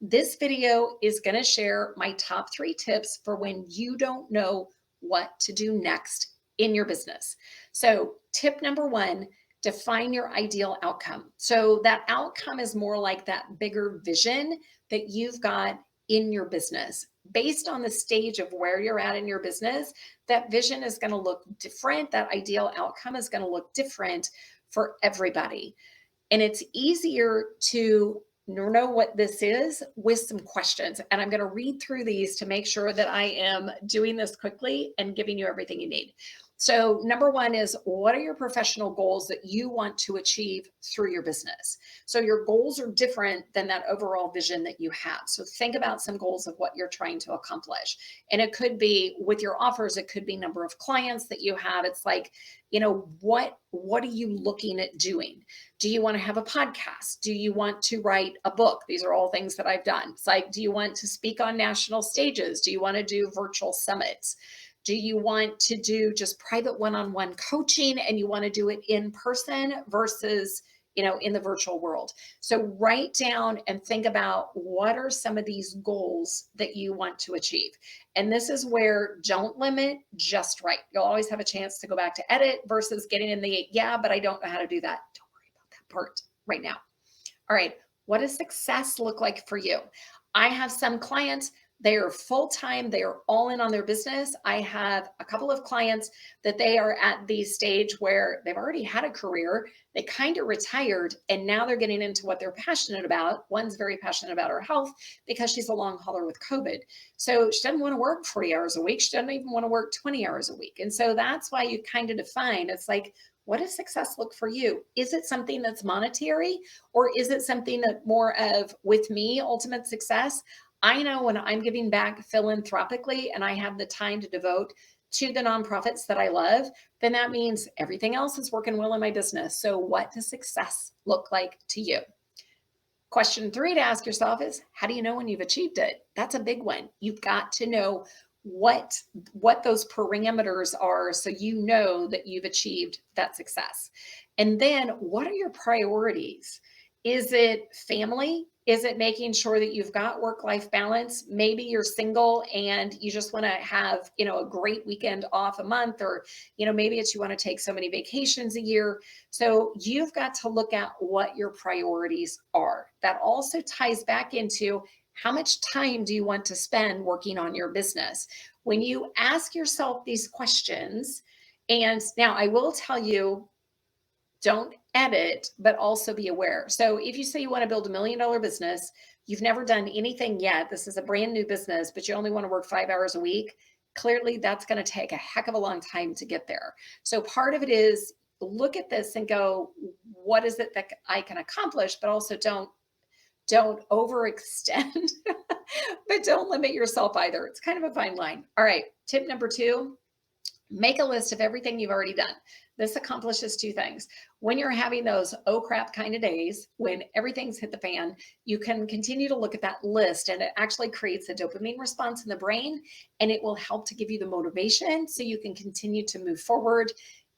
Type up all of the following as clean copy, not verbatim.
This video is going to share my top 3 tips for when you don't know what to do next in your business. So tip number 1, define your ideal outcome. So that outcome is more like that bigger vision that you've got in your business. Based on the stage of where you're at in your business, that vision is going to look different. That ideal outcome is going to look different for everybody. And it's easier to know what this is with some questions. And I'm going to read through these to make sure that I am doing this quickly and giving you everything you need. So number 1 is, what are your professional goals that you want to achieve through your business? So your goals are different than that overall vision that you have. So think about some goals of what you're trying to accomplish. And it could be with your offers, it could be number of clients that you have. It's like, what are you looking at doing? Do you want to have a podcast? Do you want to write a book? These are all things that I've done. It's like, do you want to speak on national stages? Do you want to do virtual summits? Do you want to do just private one-on-one coaching and you want to do it in person versus, in the virtual world? So write down and think about, what are some of these goals that you want to achieve? And this is where don't limit, just write. You'll always have a chance to go back to edit versus getting in the, yeah, but I don't know how to do that. Don't worry about that part right now. All right. What does success look like for you? I have some clients, they are full-time. They are all in on their business. I have a couple of clients that they are at the stage where they've already had a career. They kind of retired and now they're getting into what they're passionate about. One's very passionate about her health because she's a long hauler with COVID. So she doesn't want to work 40 hours a week. She doesn't even want to work 20 hours a week. And so that's why you kind of define, it's like, what does success look for you? Is it something that's monetary, or is it something that more of, with me, ultimate success? I know when I'm giving back philanthropically and I have the time to devote to the nonprofits that I love, then that means everything else is working well in my business. So what does success look like to you? Question 3 to ask yourself is, how do you know when you've achieved it? That's a big one. You've got to know what those parameters are so you know that you've achieved that success. And then, what are your priorities? Is it family? Is it making sure that you've got work-life balance? Maybe you're single and you just want to have, a great weekend off a month, or, maybe it's you want to take so many vacations a year. So you've got to look at what your priorities are. That also ties back into, how much time do you want to spend working on your business? When you ask yourself these questions, and now I will tell you, don't edit, but also be aware. So if you say you want to build $1 million business, you've never done anything yet, this is a brand new business, but you only want to work 5 hours a week, clearly that's going to take a heck of a long time to get there. So part of it is, look at this and go, what is it that I can accomplish? But also don't overextend, but don't limit yourself either. It's kind of a fine line. All right. Tip number 2, make a list of everything you've already done. This accomplishes 2 things. When you're having those oh crap kind of days, when everything's hit the fan, you can continue to look at that list, and it actually creates a dopamine response in the brain, and it will help to give you the motivation so you can continue to move forward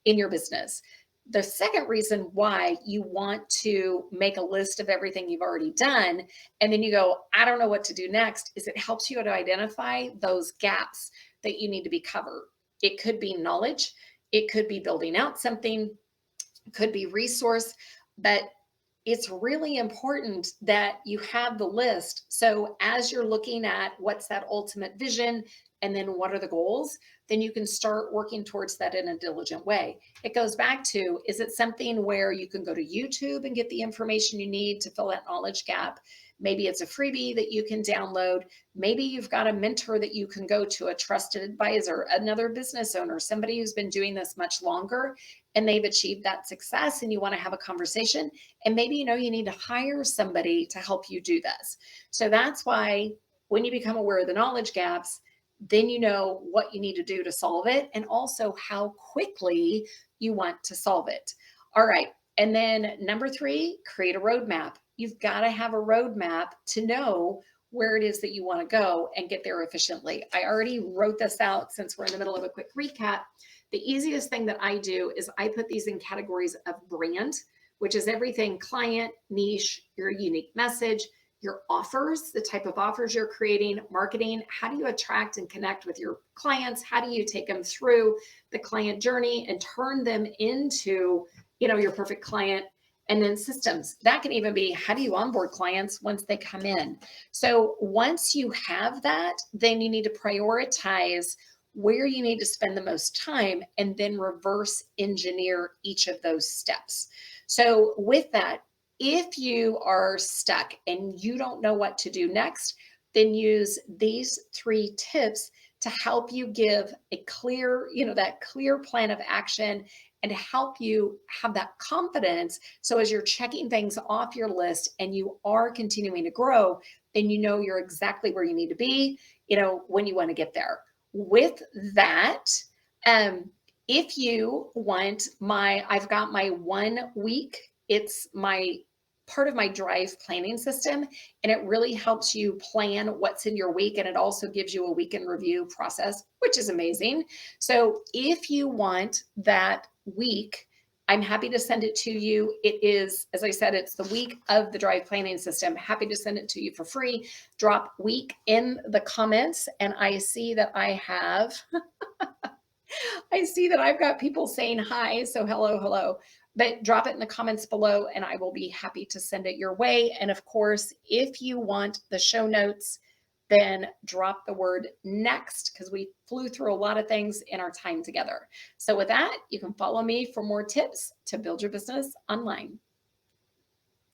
in your business. The second reason why you want to make a list of everything you've already done, and then you go, I don't know what to do next, is it helps you to identify those gaps that you need to be covered. It could be knowledge. It could be building out something. It could be resource. But it's really important that you have the list. So as you're looking at what's that ultimate vision, and then what are the goals, then you can start working towards that in a diligent way. It goes back to, is it something where you can go to YouTube and get the information you need to fill that knowledge gap? Maybe it's a freebie that you can download. Maybe you've got a mentor that you can go to, a trusted advisor, another business owner, somebody who's been doing this much longer and they've achieved that success, and you want to have a conversation. And maybe, you need to hire somebody to help you do this. So that's why when you become aware of the knowledge gaps, then you know what you need to do to solve it, and also how quickly you want to solve it. All right. And then number 3, create a roadmap. You've got to have a roadmap to know where it is that you want to go and get there efficiently. I already wrote this out since we're in the middle of a quick recap. The easiest thing that I do is I put these in categories of brand, which is everything: client, niche, your unique message, your offers, the type of offers you're creating, marketing. How do you attract and connect with your clients? How do you take them through the client journey and turn them into, your perfect client? And then systems. That can even be, how do you onboard clients once they come in? So once you have that, then you need to prioritize where you need to spend the most time and then reverse engineer each of those steps. So with that, if you are stuck and you don't know what to do next, then use these 3 tips to help you give a clear, that clear plan of action and to help you have that confidence. So as you're checking things off your list and you are continuing to grow, then you're exactly where you need to be, when you want to get there. With that, if you want I've got my 1 week, it's my part of my drive planning system, and it really helps you plan what's in your week. And it also gives you a week in review process, which is amazing. So if you want that week, I'm happy to send it to you. It is, as I said, it's the week of the drive planning system. Happy to send it to you for free. Drop week in the comments. And I see that I've got people saying hi. So hello. But drop it in the comments below and I will be happy to send it your way. And of course, if you want the show notes, then drop the word next, because we flew through a lot of things in our time together. So with that, you can follow me for more tips to build your business online.